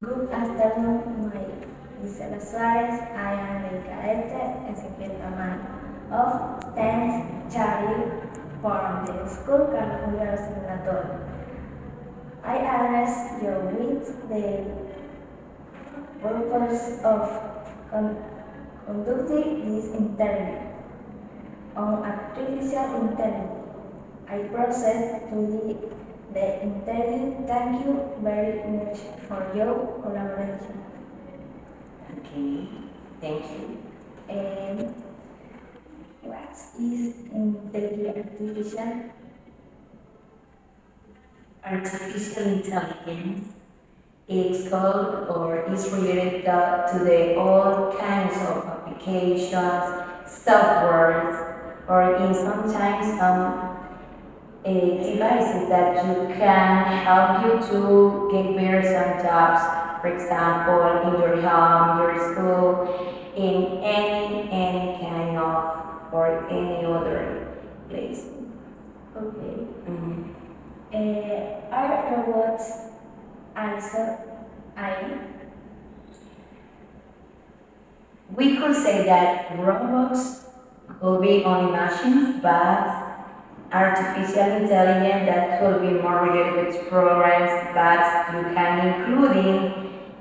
Good afternoon, my Gisela Suarez. I am the cadet Ezequiel Taman of 10th Charlie from the school Carlos Simulator. I address you with the purpose of conducting this interview on artificial intelligence. I process to the interview. Thank you very much for your collaboration. Okay, thank you. And what is intelligence? Artificial intelligence is called or is related to the all kinds of applications, softwares, or in sometimes some devices that you can help you to get better some jobs. For example, in your home, your school, in any kind of or any other place. Okay. Mhm. Are robots also AI? We could say that robots could be only machines, but artificial intelligence that could be more related with programs that you can include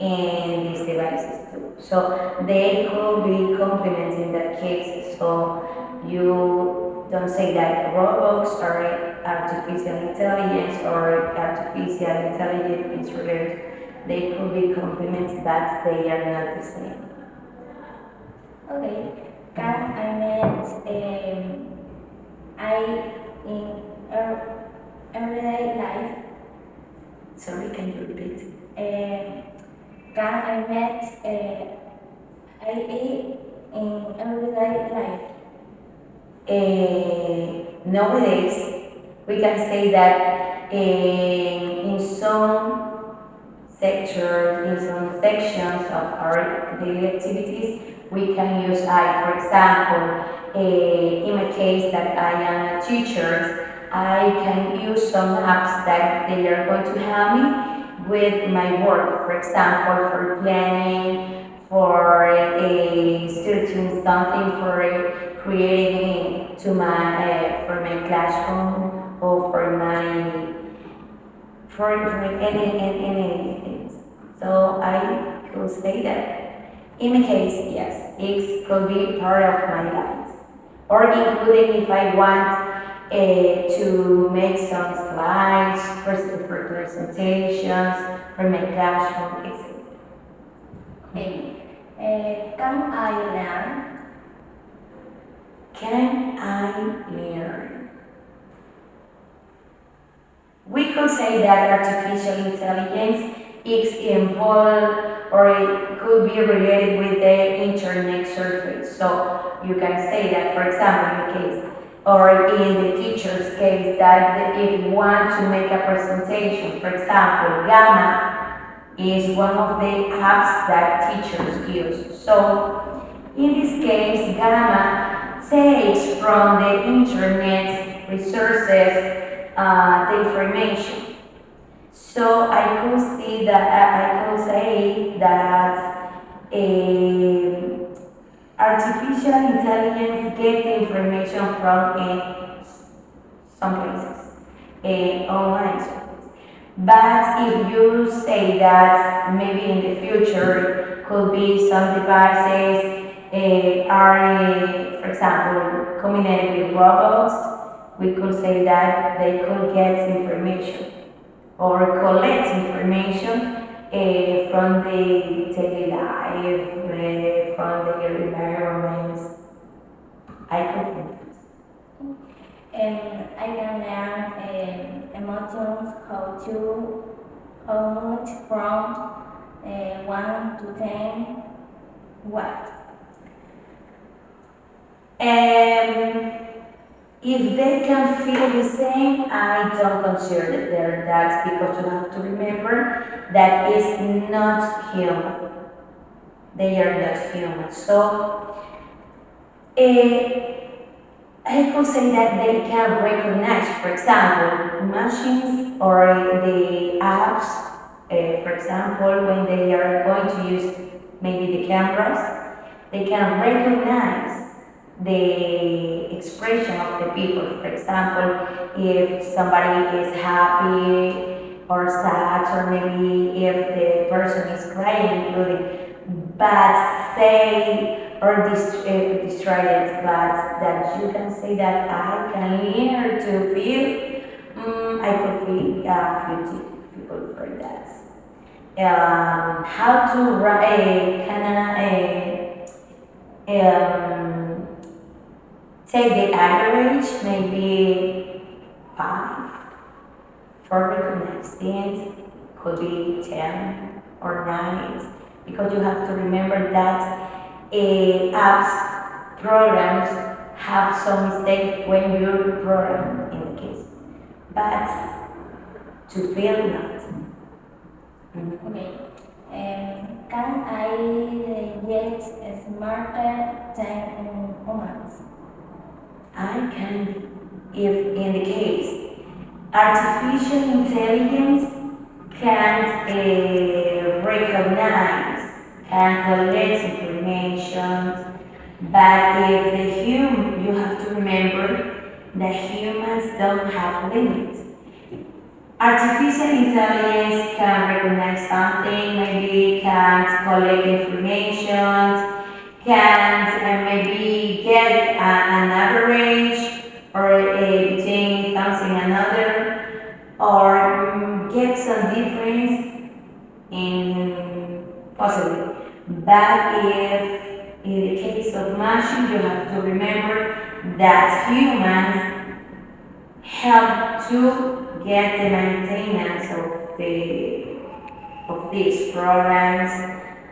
in these devices too. So they could be complements in that case. So you don't say that robots are artificial intelligence or artificial intelligence is related. They could be complements, but they are not the same. Okay. Can I met I in everyday life? Sorry, can you repeat? Can I met AI in everyday life? Nowadays, we can say that in some sectors, in some sections of our daily activities, we can use I. For example, in my case that I am a teacher, I can use some apps that they are going to help me with my work. For example, for planning, for searching something, for creating to my for my classroom or for any things. So I could say that in my case, yes, it could be part of my life. Or including if I want to make some slides for presentations for my classroom, etc. Okay. Can I learn? Can I learn? We could say that artificial intelligence is involved or it could be related with the internet surface. So you can say that, for example, in the case or in the teacher's case, that if you want to make a presentation, for example, Gamma is one of the apps that teachers use. So in this case, Gamma takes from the internet resources the information. So I could see that I could say that artificial intelligence get the information from some places, online sources. But if you say that maybe in the future could be some devices are, for example, combined with robots, we could say that they could get information or collect information from the daily life, from the environments. I could think. I can learn emotions, how much from 1 to 10, what? If they can feel the same, I don't consider that because you have to remember that is not human. They are not human. So I could say that they can recognize, for example, machines or the apps. For example, when they are going to use maybe the cameras, they can recognize the expression of the people. For example, if somebody is happy or sad, or maybe if the person is crying, including but say or distracted, but that you can say that I can learn to feel. I could be few people for that. How to write? Can I take the average? Maybe 5 for recognizing. Could be 10 or 9, because you have to remember that apps programs have some mistake when you program in the case, but to feel not. Okay. Can I get smarter than humans? I can, if in the case artificial intelligence can recognize, can collect information, but if you have to remember that humans don't have limits. Artificial intelligence can recognize something, maybe can collect information, can maybe get an average or between something and another, or get some difference in possibly. But if in the case of machine, you have to remember that humans help to get the maintenance of these programs,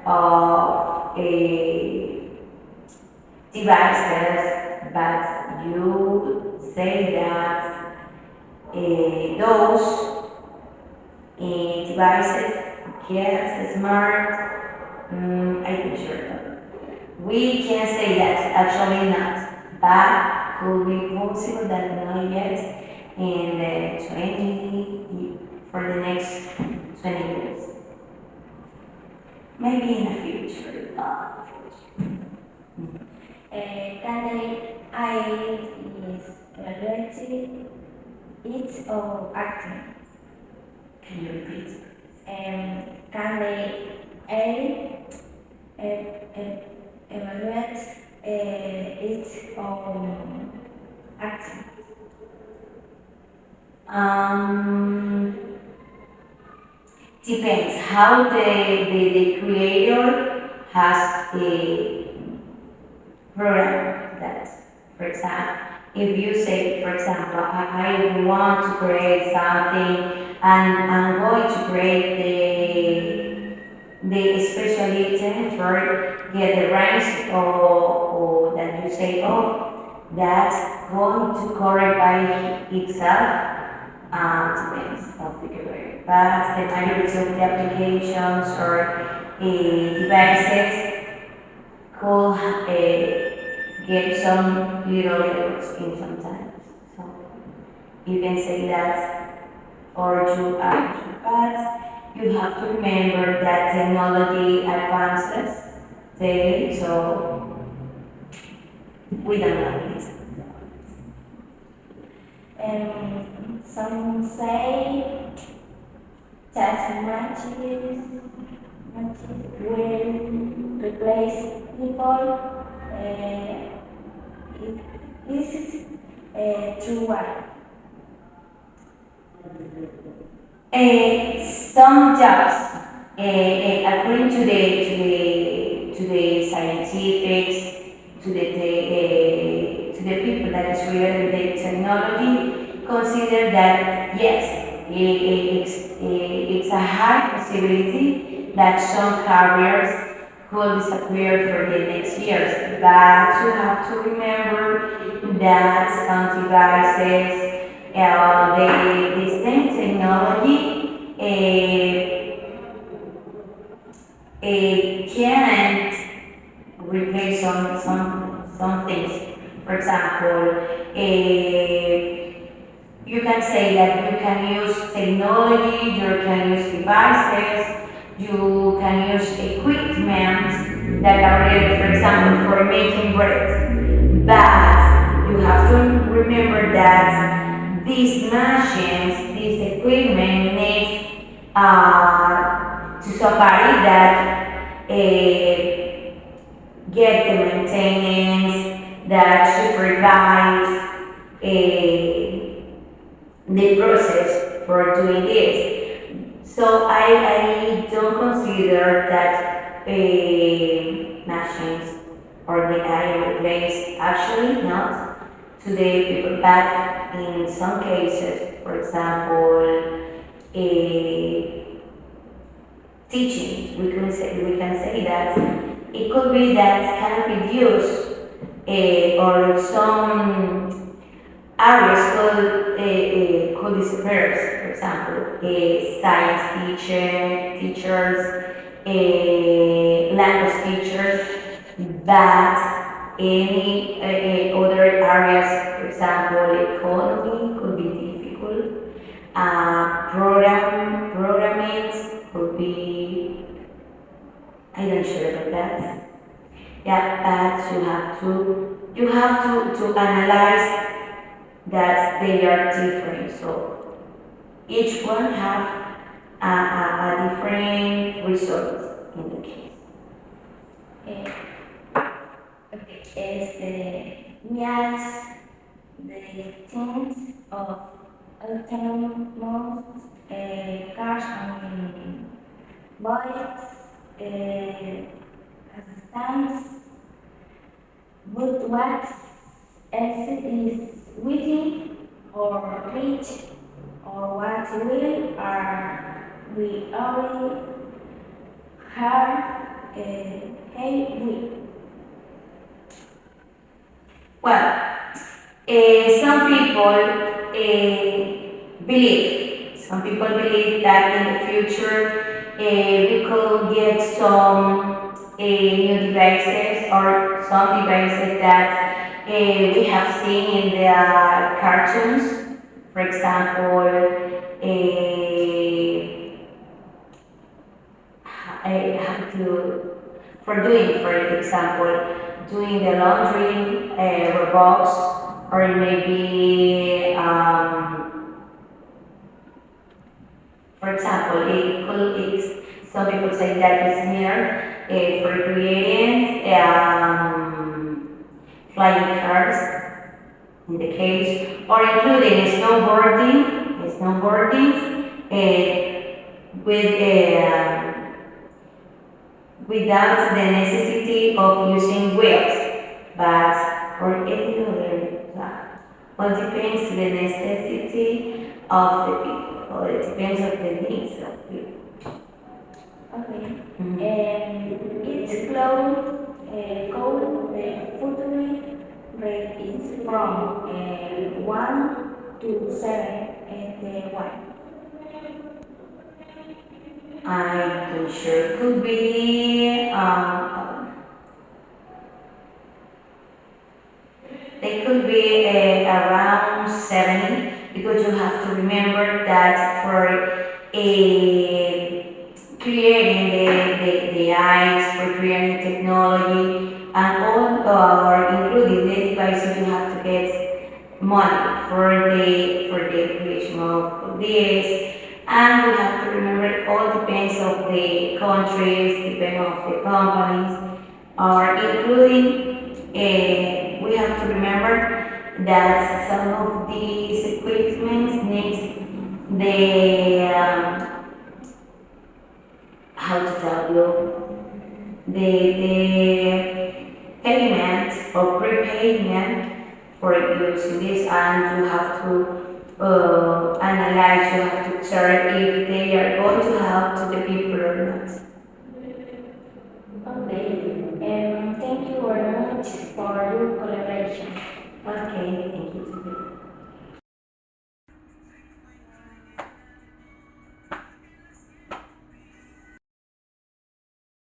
of devices, but you say that those devices get smart. I'm sure we can say that actually not, but could be possible that not yet in the 20 for the next 20 years, maybe in the future. Can I is evaluated it or acting? Can you repeat? Can they evaluate it or acting? Depends how the creator has a program that. For example, if you say, for example, I want to create something and I'm going to create the special item for get the ranks, or that you say, oh, that's going to correct by itself. Depends of the career. But the majority of the applications or devices could get some little errors in sometimes. So you can say that or to act, but you have to remember that technology advances daily, so we don't know it. Some say that matches will replace people. Is true why? Some jobs, according to the scientifics, to the people that is related with the technology, consider that yes, it's a high possibility that some careers could disappear for the next years. But you have to remember that some devices, the same technology can't replace some things. For example, you can say that you can use technology, you can use devices, you can use equipment that are ready, for example, for making bread. But you have to remember that these machines, this equipment needs to somebody that get the maintenance, that supervise the process for doing this. So I don't consider that machines or the AI replace, actually not to the people, but in some cases, for example, teaching, we can say that it could be that can reduce or some areas could disappear. For example, science teachers, language teachers, but any other areas, for example, economy could be difficult. Programming could be, I don't sure about that. Yeah, but you have to analyze that they are different. So each one have a different result in the case. Eh, Mias the things of autonomous cars and bikes, assistants, but what else is waiting or reach or what will are we already have hey we. Well, some people believe that in the future we could get some new devices or some devices that we have seen in the cartoons. For example, I have to for example, doing the laundry robots, or maybe, for example, some people say that it's near for creating flying cars in the case, or including snowboarding with without the necessity of using wheels, but for any other plan. Well, depends the necessity of the people, or it depends on the needs of people. Okay. Mhm. It's called the future rate is from 1 to 7 and 1. I'm not sure. Could be, they could be around 70, because you have to remember that for creating the eyes, for creating technology, and all, or including the devices, you have to get money for the creation of this. And we have to remember it all depends of the countries, depend of the companies, or including, we have to remember that some of these equipment needs the, how to tell you, the payment or prepayment for using this, and you have to analyze, you have to check if they are going to help to the people or not. Okay.